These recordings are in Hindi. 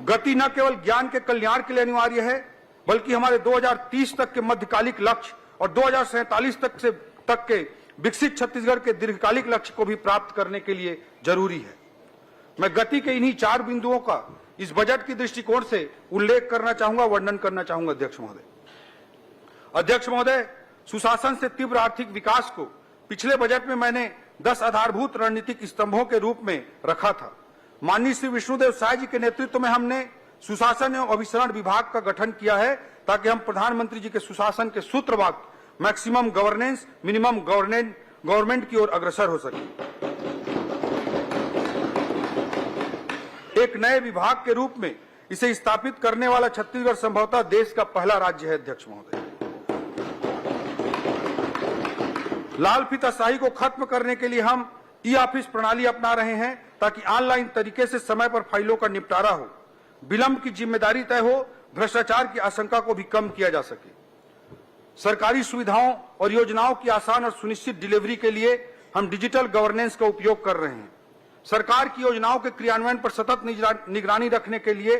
गति न केवल ज्ञान के कल्याण के लिए अनिवार्य है, बल्कि हमारे 2030 तक के मध्यकालिक लक्ष्य और 2047 तक के विकसित छत्तीसगढ़ के दीर्घकालिक लक्ष्य को भी प्राप्त करने के लिए जरूरी है। मैं गति के इन्हीं 4 बिंदुओं का इस बजट की दृष्टिकोण से उल्लेख करना चाहूंगा, वर्णन करना चाहूंगा। अध्यक्ष महोदय, सुशासन से तीव्र आर्थिक विकास को पिछले बजट में मैंने 10 आधारभूत रणनीतिक स्तंभों के रूप में रखा था। माननीय श्री विष्णुदेव साय जी के नेतृत्व में हमने सुशासन एवं अभिसरण विभाग का गठन किया है, ताकि हम प्रधानमंत्री जी के सुशासन के सूत्र वाक्य मैक्सिमम गवर्नेंस मिनिमम गवर्नमेंट की ओर अग्रसर हो सके। एक नए विभाग के रूप में इसे स्थापित करने वाला छत्तीसगढ़ संभवतः देश का पहला राज्य है। अध्यक्ष महोदय, लाल फीताशाही को खत्म करने के लिए हम ई ऑफिस प्रणाली अपना रहे हैं, ताकि ऑनलाइन तरीके से समय पर फाइलों का निपटारा हो, विलंब की जिम्मेदारी तय हो, भ्रष्टाचार की आशंका को भी कम किया जा सके। सरकारी सुविधाओं और योजनाओं की आसान और सुनिश्चित डिलीवरी के लिए हम डिजिटल गवर्नेंस का उपयोग कर रहे हैं। सरकार की योजनाओं के क्रियान्वयन पर सतत निगरानी रखने के लिए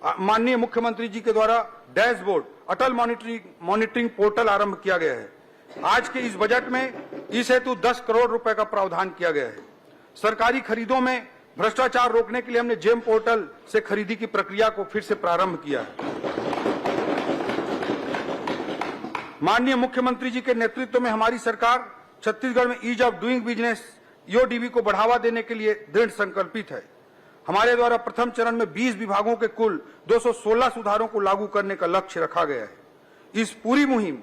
माननीय मुख्यमंत्री जी के द्वारा डैशबोर्ड अटल मॉनिटरिंग पोर्टल आरंभ किया गया है। आज के इस बजट में इस हेतु 10 करोड़ रुपए का प्रावधान किया गया है। सरकारी खरीदों में भ्रष्टाचार रोकने के लिए हमने जेम पोर्टल से खरीदी की प्रक्रिया को फिर से प्रारंभ किया है। माननीय मुख्यमंत्री जी के नेतृत्व में हमारी सरकार छत्तीसगढ़ में ease of doing business EODB को बढ़ावा देने के लिए दृढ़ संकल्पित है। हमारे द्वारा प्रथम चरण में 20 विभागों के कुल 216 सुधारों को लागू करने का लक्ष्य रखा गया है। इस पूरी मुहिम,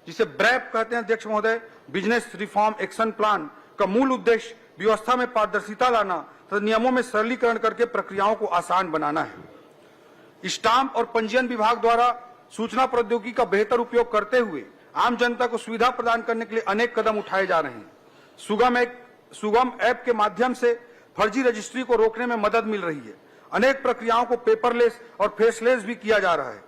जिसे ब्रैप कहते हैं अध्यक्ष महोदय, बिजनेस रिफॉर्म एक्शन प्लान का मूल उद्देश्य व्यवस्था में पारदर्शिता लाना तथा नियमों में सरलीकरण करके प्रक्रियाओं को आसान बनाना है। स्टाम्प और पंजीयन विभाग द्वारा सूचना प्रौद्योगिकी का बेहतर उपयोग करते हुए आम जनता को सुविधा प्रदान करने के लिए अनेक कदम उठाए जा रहे हैं। सुगम ऐप के माध्यम से फर्जी रजिस्ट्री को रोकने में मदद मिल रही है। अनेक प्रक्रियाओं को पेपरलेस और फेसलेस भी किया जा रहा है।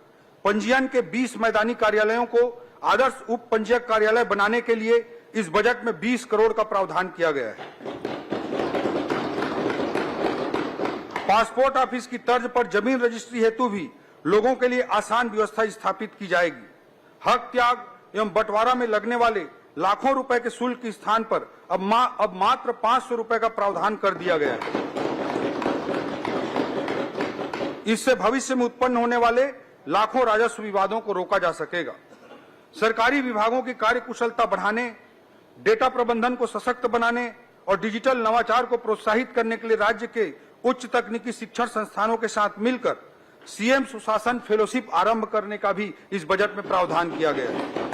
पंजीयन के 20 मैदानी कार्यालयों को आदर्श उप पंजीयक कार्यालय बनाने के लिए इस बजट में 20 करोड़ का प्रावधान किया गया है। पासपोर्ट ऑफिस की तर्ज पर जमीन रजिस्ट्री हेतु भी लोगों के लिए आसान व्यवस्था स्थापित की जाएगी। हक त्याग एवं बंटवारा में लगने वाले लाखों रुपए के शुल्क के स्थान पर अब मात्र 500 रुपए का प्रावधान कर दिया गया है। इससे भविष्य में उत्पन्न होने वाले लाखों राजस्व विवादों को रोका जा सकेगा। सरकारी विभागों की कार्यकुशलता बढ़ाने, डेटा प्रबंधन को सशक्त बनाने और डिजिटल नवाचार को प्रोत्साहित करने के लिए राज्य के उच्च तकनीकी शिक्षण संस्थानों के साथ मिलकर सीएम सुशासन फेलोशिप आरंभ करने का भी इस बजट में प्रावधान किया गया है।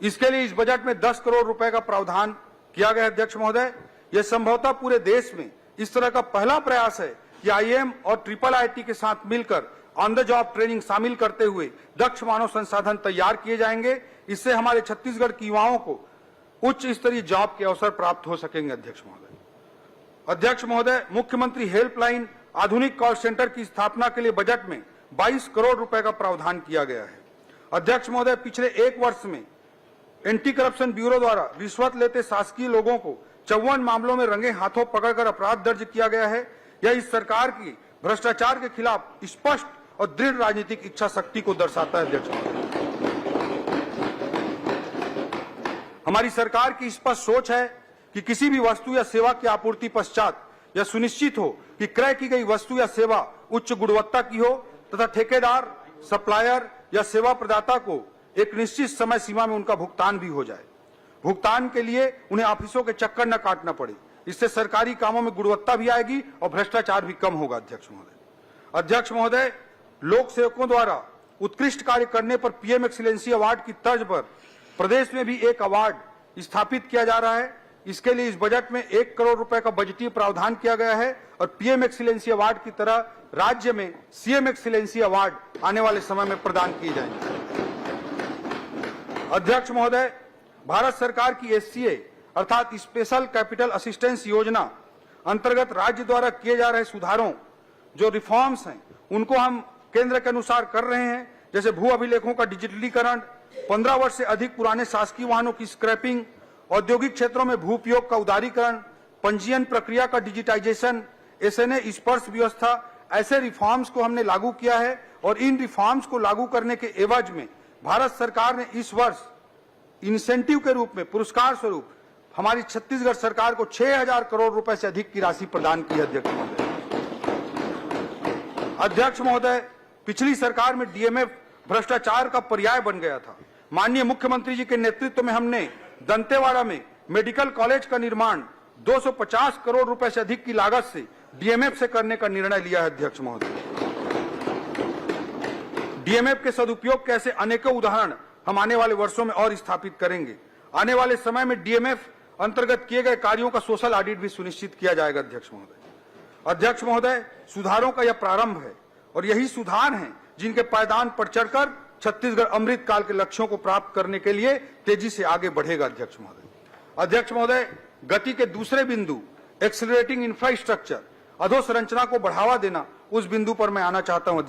इसके लिए इस बजट में 10 करोड़ रुपए का प्रावधान किया गया है। अध्यक्ष महोदय, यह संभवतः पूरे देश में इस तरह का पहला प्रयास है कि आईएम और IIIT के साथ मिलकर ऑन द जॉब ट्रेनिंग शामिल करते हुए दक्ष मानव संसाधन तैयार किए जाएंगे। इससे हमारे छत्तीसगढ़ के युवाओं को उच्च स्तरीय जॉब के अवसर प्राप्त हो सकेंगे। अध्यक्ष महोदय, मुख्यमंत्री हेल्पलाइन आधुनिक कॉल सेंटर की स्थापना के लिए बजट में 22 करोड़ रुपए का प्रावधान किया गया है। अध्यक्ष महोदय, पिछले 1 वर्ष में एंटी करप्शन ब्यूरो द्वारा रिश्वत लेते शासकीय लोगों को 54 मामलों में रंगे हाथों पकड़कर अपराध दर्ज किया गया है। यह इस सरकार की भ्रष्टाचार के खिलाफ स्पष्ट और दृढ़ राजनीतिक इच्छा शक्ति को दर्शाता है। अध्यक्ष महोदय, हमारी सरकार की स्पष्ट सोच है कि किसी भी वस्तु या सेवा की आपूर्ति पश्चात यह सुनिश्चित हो कि क्रय की गई वस्तु या सेवा उच्च गुणवत्ता की हो तथा ठेकेदार, सप्लायर या सेवा प्रदाता को एक निश्चित समय सीमा में उनका भुगतान भी हो जाए। भुगतान के लिए उन्हें ऑफिसों के चक्कर न काटना पड़े। इससे सरकारी कामों में गुणवत्ता भी आएगी और भ्रष्टाचार भी कम होगा। अध्यक्ष महोदय, लोक सेवकों द्वारा उत्कृष्ट कार्य करने पर पीएम एक्सीलेंसी अवार्ड की तर्ज पर प्रदेश में भी एक अवार्ड स्थापित किया जा रहा है। इसके लिए इस बजट में 1 करोड़ रुपए का बजटीय प्रावधान किया गया है और पीएम एक्सीलेंसी अवार्ड की तरह राज्य में सीएम एक्सीलेंसी अवार्ड आने वाले समय में प्रदान किए जाएंगे। अध्यक्ष महोदय, भारत सरकार की SCA अर्थात स्पेशल कैपिटल असिस्टेंस योजना अंतर्गत राज्य द्वारा किए जा रहे सुधारों, जो रिफॉर्म्स हैं, उनको हम केंद्र के अनुसार कर रहे हैं। जैसे भू अभिलेखों का डिजिटलीकरण, 15 वर्ष से अधिक पुराने शासकीय वाहनों की स्क्रैपिंग, औद्योगिक क्षेत्रों में भू उपयोग का उदारीकरण, पंजीयन प्रक्रिया का डिजिटाइजेशन, एसएनए स्पर्श व्यवस्था, ऐसे रिफॉर्म्स को हमने लागू किया है और इन रिफॉर्म्स को लागू करने के एवज में भारत सरकार ने इस वर्ष इंसेंटिव के रूप में, पुरस्कार स्वरूप हमारी छत्तीसगढ़ सरकार को 6,000 करोड़ रुपए से अधिक की राशि प्रदान की है। अध्यक्ष महोदय, पिछली सरकार में डीएमएफ भ्रष्टाचार का पर्याय बन गया था। माननीय मुख्यमंत्री जी के नेतृत्व में हमने दंतेवाड़ा में मेडिकल कॉलेज का निर्माण 250 करोड़ रुपए से अधिक की लागत से डीएमएफ से करने का निर्णय लिया है। अध्यक्ष महोदय, डीएमएफ के सदुपयोग के ऐसे अनेकों उदाहरण हम आने वाले वर्षों में और स्थापित करेंगे। आने वाले समय में डीएमएफ अंतर्गत किए गए कार्यों का सोशल ऑडिट भी सुनिश्चित किया जाएगा। अध्यक्ष महोदय, सुधारों का यह प्रारंभ है और यही सुधार हैं जिनके पायदान पर चढ़कर छत्तीसगढ़ अमृत काल के लक्ष्यों को प्राप्त करने के लिए तेजी से आगे बढ़ेगा। अध्यक्ष महोदय, गति के दूसरे बिंदु एक्सीलरेटिंग इंफ्रास्ट्रक्चर, अधोसंरचना को बढ़ावा देना, उस बिंदु पर मैं आना चाहता हूं।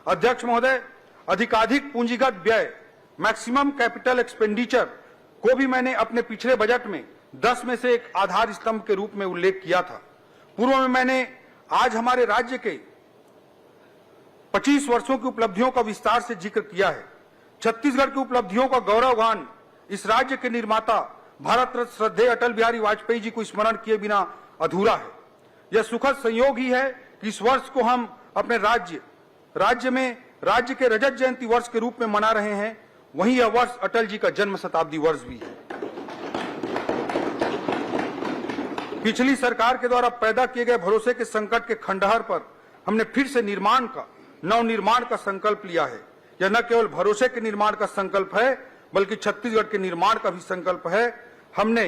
अध्यक्ष महोदय, अधिकाधिक पूंजीगत व्यय, मैक्सिमम कैपिटल एक्सपेंडिचर को भी मैंने अपने पिछले बजट में 10 में से एक आधार स्तंभ के रूप में उल्लेख किया था। पूर्व में मैंने आज हमारे राज्य के 25 वर्षों की उपलब्धियों का विस्तार से जिक्र किया है। छत्तीसगढ़ की उपलब्धियों का गौरवगान इस राज्य के निर्माता भारत रत्न श्रद्धेय अटल बिहारी वाजपेयी जी को स्मरण किए बिना अधूरा है। यह सुखद संयोग ही है कि इस वर्ष को हम अपने राज्य के रजत जयंती वर्ष के रूप में मना रहे हैं। वहीं यह वर्ष अटल जी का जन्म शताब्दी वर्ष भी है। पिछली सरकार के द्वारा पैदा किए गए भरोसे के संकट के खंडहर पर हमने फिर से नवनिर्माण का संकल्प लिया है। यह न केवल भरोसे के निर्माण का संकल्प है बल्कि छत्तीसगढ़ के निर्माण का भी संकल्प है। हमने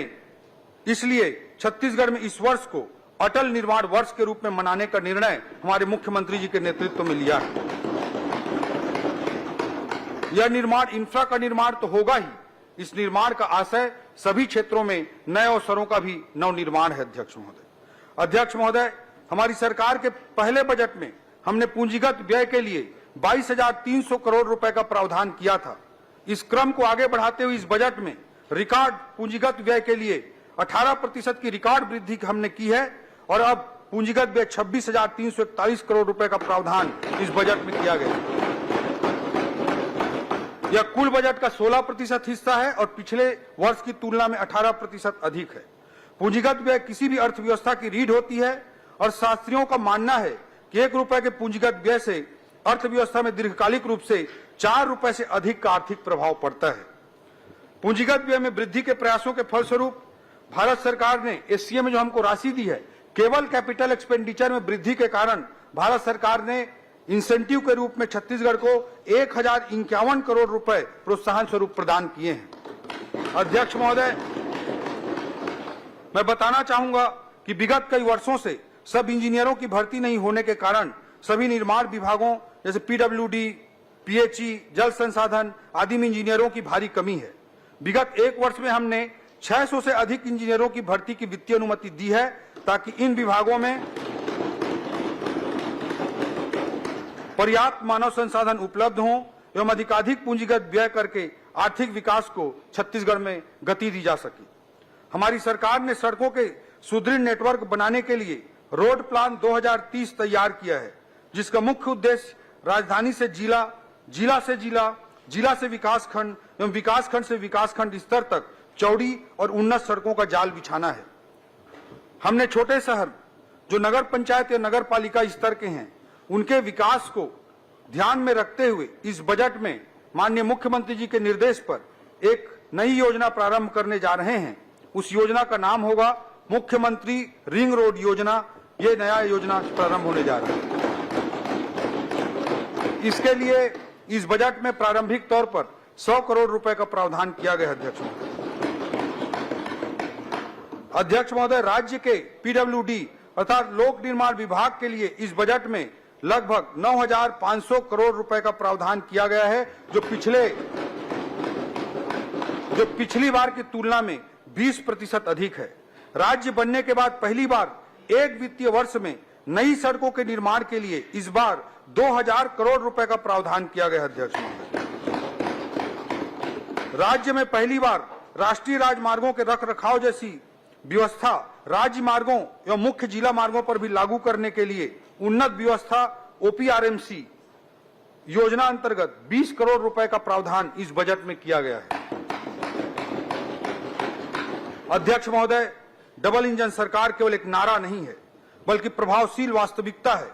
इसलिए छत्तीसगढ़ में इस वर्ष को अटल निर्माण वर्ष के रूप में मनाने का निर्णय हमारे मुख्यमंत्री जी के नेतृत्व में लिया है। यह निर्माण इंफ्रा का निर्माण तो होगा ही, इस निर्माण का आशय सभी क्षेत्रों में नए अवसरों का भी नवनिर्माण है। अध्यक्ष महोदय, हमारी सरकार के पहले बजट में हमने पूंजीगत व्यय के लिए 22,300 करोड़ रुपए का प्रावधान किया था। इस क्रम को आगे बढ़ाते हुए इस बजट में रिकॉर्ड पूंजीगत व्यय के लिए 18% की रिकॉर्ड वृद्धि हमने की है और अब पूंजीगत व्यय 26,341 करोड़ रुपए का प्रावधान इस बजट में किया गया। यह कुल बजट का 16% हिस्सा है और पिछले वर्ष की तुलना में 18% अधिक है। पूंजीगत व्यय किसी भी अर्थव्यवस्था की रीढ़ होती है और शास्त्रियों का मानना है कि 1 रुपए के पूंजीगत व्यय से अर्थव्यवस्था में दीर्घकालिक रूप से 4 रुपए से अधिक का आर्थिक प्रभाव पड़ता है। पूंजीगत व्यय में वृद्धि के प्रयासों के फलस्वरूप भारत सरकार ने एससीए में जो हमको राशि दी है, केवल कैपिटल एक्सपेंडिचर में वृद्धि के कारण भारत सरकार ने इंसेंटिव के रूप में छत्तीसगढ़ को 1,051 करोड़ रुपए प्रोत्साहन स्वरूप प्रदान किए हैं। अध्यक्ष महोदय, मैं बताना चाहूंगा कि विगत कई वर्षों से सब इंजीनियरों की भर्ती नहीं होने के कारण सभी निर्माण विभागों जैसे पीडब्ल्यूडी, पीएचई, जल संसाधन आदि में इंजीनियरों की भारी कमी है। विगत 1 वर्ष में हमने 600 से अधिक इंजीनियरों की भर्ती की वित्तीय अनुमति दी है ताकि इन विभागों में पर्याप्त मानव संसाधन उपलब्ध हों एवं अधिकाधिक पूंजीगत व्यय करके आर्थिक विकास को छत्तीसगढ़ में गति दी जा सके। हमारी सरकार ने सड़कों के सुदृढ़ नेटवर्क बनाने के लिए रोड प्लान 2030 तैयार किया है, जिसका मुख्य उद्देश्य राजधानी से जिला, जिला से जिला, जिला से विकासखंड एवं विकासखंड से विकासखंड स्तर तक चौड़ी और उन्नत सड़कों का जाल बिछाना है। हमने छोटे शहर जो नगर पंचायत या नगर पालिका स्तर के हैं उनके विकास को ध्यान में रखते हुए इस बजट में माननीय मुख्यमंत्री जी के निर्देश पर एक नई योजना प्रारंभ करने जा रहे हैं। उस योजना का नाम होगा मुख्यमंत्री रिंग रोड योजना। ये नया योजना प्रारंभ होने जा रहा है। इसके लिए इस बजट में प्रारंभिक तौर पर 100 करोड़ रुपए का प्रावधान किया गया। अध्यक्ष महोदय, राज्य के पीडब्ल्यूडी अर्थात लोक निर्माण विभाग के लिए इस बजट में लगभग 9,500 करोड़ रुपए का प्रावधान किया गया है, जो पिछली बार की तुलना में 20% अधिक है। राज्य बनने के बाद पहली बार एक वित्तीय वर्ष में नई सड़कों के निर्माण के लिए इस बार 2,000 करोड़ रुपए का प्रावधान किया गया। अध्यक्ष, राज्य में पहली बार राष्ट्रीय राजमार्गों के रखरखाव जैसी व्यवस्था राज्य मार्गों एवं मुख्य जिला मार्गों पर भी लागू करने के लिए उन्नत व्यवस्था ओपीआरएमसी योजना अंतर्गत 20 करोड़ रुपए का प्रावधान इस बजट में किया गया है। अध्यक्ष महोदय, डबल इंजन सरकार केवल एक नारा नहीं है, बल्कि प्रभावशील वास्तविकता है।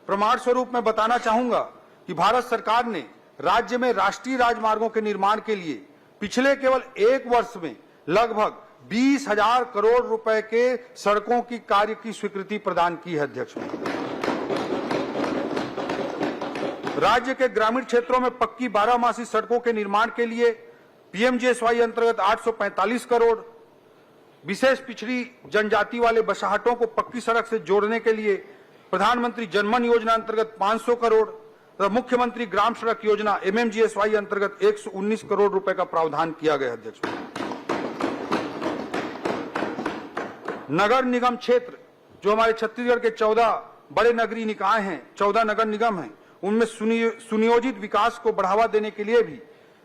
प्रमाण स्वरूप मैं बताना चाहूंगा कि भारत सरकार ने राज्य में राष्ट्रीय राजमार्गों के निर्माण के लिए पिछले केवल एक वर्ष में लगभग 20,000 करोड़ रुपए के सड़कों की कार्य की स्वीकृति प्रदान की है। अध्यक्ष, राज्य के ग्रामीण क्षेत्रों में पक्की 12 सड़कों के निर्माण के लिए पीएमजीएसवाई अंतर्गत 845 करोड़, विशेष पिछड़ी जनजाति वाले बसाहटों को पक्की सड़क से जोड़ने के लिए प्रधानमंत्री जनमन योजना अंतर्गत 500 करोड़ तथा मुख्यमंत्री ग्राम सड़क योजना एमएमजीएसवाई अंतर्गत 119 करोड़ रुपए का प्रावधान किया गया। अध्यक्ष, नगर निगम क्षेत्र जो हमारे छत्तीसगढ़ के 14 बड़े नगरीय निकाय हैं, 14 नगर निगम हैं, उनमें सुनियोजित विकास को बढ़ावा देने के लिए भी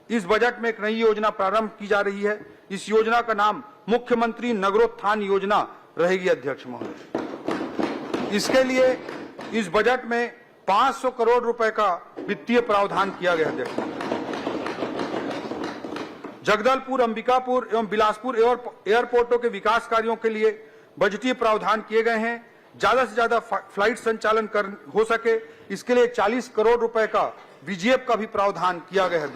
इस बजट में एक नई योजना प्रारंभ की जा रही है। इस योजना का नाम मुख्यमंत्री नगरोत्थान योजना रहेगी। अध्यक्ष महोदय, इसके लिए इस बजट में 500 करोड़ रुपए का वित्तीय प्रावधान किया गया। अध्यक्ष, जगदलपुर, अंबिकापुर एवं बिलासपुर एयरपोर्टों के विकास कार्यों के लिए बजटीय प्रावधान किए गए हैं। ज्यादा से ज्यादा फ्लाइट संचालन हो सके, इसके लिए 40 करोड़ रुपए का वीजीएफ का भी प्रावधान किया गया है।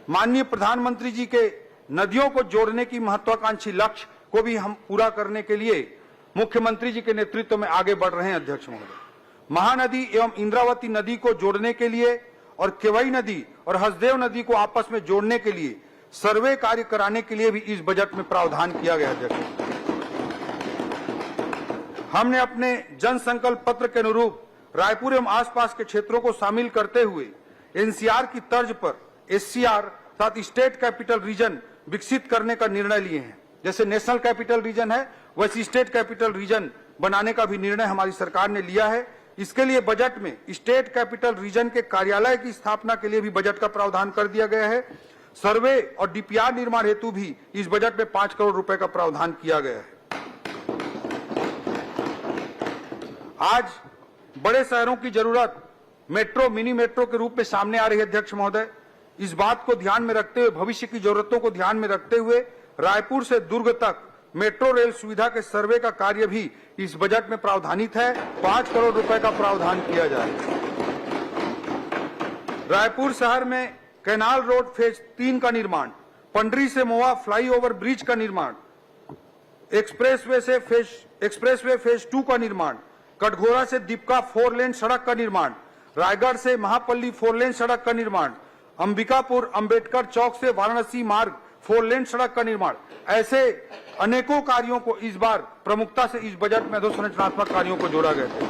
माननीय प्रधानमंत्री जी के नदियों को जोड़ने की महत्वाकांक्षी लक्ष्य को भी हम पूरा करने के लिए मुख्यमंत्री जी के नेतृत्व में आगे बढ़ रहे हैं। अध्यक्ष महोदय, महानदी एवं इंद्रावती नदी को जोड़ने के लिए और केवई नदी और हसदेव नदी को आपस में जोड़ने के लिए सर्वे कार्य कराने के लिए भी इस बजट में प्रावधान किया गया। अध्यक्ष, हमने अपने जन संकल्प पत्र के अनुरूप रायपुर एवं आसपास के क्षेत्रों को शामिल करते हुए एनसीआर की तर्ज पर एससीआर साथ स्टेट कैपिटल रीजन विकसित करने का निर्णय लिए हैं। जैसे नेशनल कैपिटल रीजन है, वैसे स्टेट कैपिटल रीजन बनाने का भी निर्णय हमारी सरकार ने लिया है। इसके लिए बजट में स्टेट कैपिटल रीजन के कार्यालय की स्थापना के लिए भी बजट का प्रावधान कर दिया गया है। सर्वे और डीपीआर निर्माण हेतु भी इस बजट में 5 करोड़ रुपए का प्रावधान किया गया है। आज बड़े शहरों की जरूरत मेट्रो, मिनी मेट्रो के रूप में सामने आ रही है। अध्यक्ष महोदय, इस बात को ध्यान में रखते हुए, भविष्य की जरूरतों को ध्यान में रखते हुए रायपुर से दुर्ग तक मेट्रो रेल सुविधा के सर्वे का कार्य भी इस बजट में प्रावधानित है। 5 करोड़ रुपए का प्रावधान किया जाएगा। रायपुर शहर में कैनाल रोड फेज 3 का निर्माण, पंडरी से मोवा फ्लाईओवर ब्रिज का निर्माण, एक्सप्रेसवे फेज 2 का निर्माण, कटघोरा से दीपका 4 लेन सड़क का निर्माण, रायगढ़ से महापल्ली 4 लेन सड़क का निर्माण, अंबिकापुर अंबेडकर चौक से वाराणसी मार्ग 4 लेन सड़क का निर्माण, ऐसे अनेकों कार्यों को इस बार प्रमुखता से इस बजट में अधोसंरचनात्मक कार्यों को जोड़ा गया है।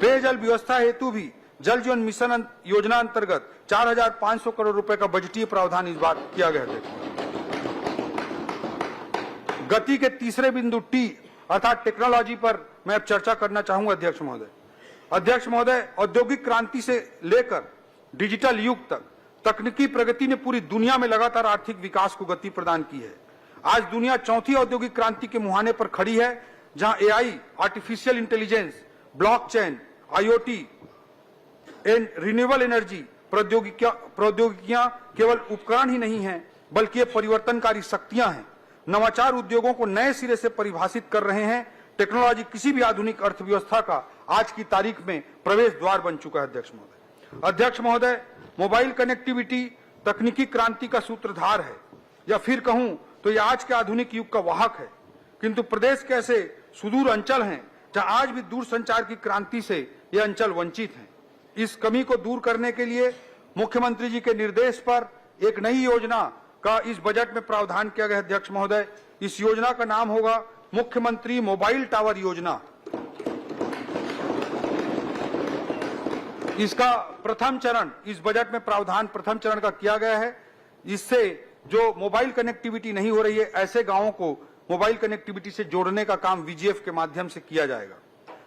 पेयजल व्यवस्था हेतु भी जल जीवन मिशन योजना अंतर्गत 4,500 करोड़ रुपए का बजटीय प्रावधान इस बार किया गया है। गति के तीसरे बिंदु टी अर्थात टेक्नोलॉजी पर मैं अब चर्चा करना चाहूंगा। अध्यक्ष महोदय, औद्योगिक क्रांति से लेकर डिजिटल युग तक तकनीकी प्रगति ने पूरी दुनिया में लगातार आर्थिक विकास को गति प्रदान की है। आज दुनिया चौथी औद्योगिक क्रांति के मुहाने पर खड़ी है, जहां AI, artificial intelligence, blockchain, IoT and renewable energy प्रौद्योगिकियां केवल उपकरण ही नहीं हैं, बल्कि ये परिवर्तनकारी शक्तियां हैं। नवाचार उद्योगों को नए सिरे से परिभाषित कर रहे हैं। टेक्नोलॉजी किसी भी आधुनिक अर्थव्यवस्था का आज की तारीख में प्रवेश द्वार बन चुका है। अध्यक्ष महोदय, मोबाइल कनेक्टिविटी तकनीकी क्रांति का सूत्रधार है, या फिर कहूं तो यह आज के आधुनिक युग का वाहक है। किंतु प्रदेश के ऐसे सुदूर अंचल हैं जहां आज भी दूरसंचार की क्रांति से ये अंचल वंचित हैं। इस कमी को दूर करने के लिए मुख्यमंत्री जी के निर्देश पर एक नई योजना का इस बजट में प्रावधान किया गया। अध्यक्ष महोदय, इस योजना का नाम होगा मुख्यमंत्री मोबाइल टावर योजना। इसका प्रथम चरण इस बजट में प्रावधान प्रथम चरण का किया गया है। इससे जो मोबाइल कनेक्टिविटी नहीं हो रही है, ऐसे गांवों को मोबाइल कनेक्टिविटी से जोड़ने का काम वीजीएफ के माध्यम से किया जाएगा।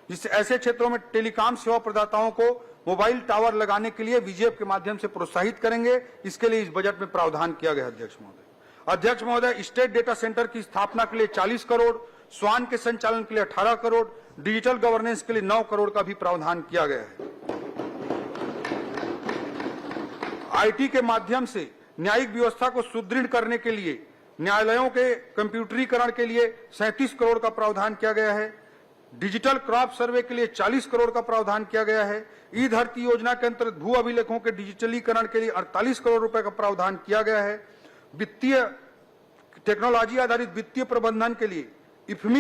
जिससे ऐसे क्षेत्रों में टेलीकॉम सेवा प्रदाताओं को मोबाइल टावर लगाने के लिए वीजीएफ के माध्यम से प्रोत्साहित करेंगे। इसके लिए इस बजट में प्रावधान किया गया। अध्यक्ष महोदय, स्टेट डेटा सेंटर की स्थापना के लिए 40 करोड़, स्वान के संचालन के लिए 18 करोड़, डिजिटल गवर्नेंस के लिए 9 करोड़ का भी प्रावधान किया गया है। आईटी के माध्यम से न्यायिक व्यवस्था को सुदृढ़ करने के लिए न्यायालयों के कंप्यूटरीकरण के लिए 37 करोड़ का प्रावधान किया गया है। डिजिटल क्रॉप सर्वे के लिए 40 करोड़ का प्रावधान किया गया है। ई धरती योजना के अंतर्गत भू अभिलेखों के डिजिटलीकरण के लिए 48 करोड़ रुपए का प्रावधान किया गया है। वित्तीय टेक्नोलॉजी आधारित वित्तीय प्रबंधन के लिए इफ्मी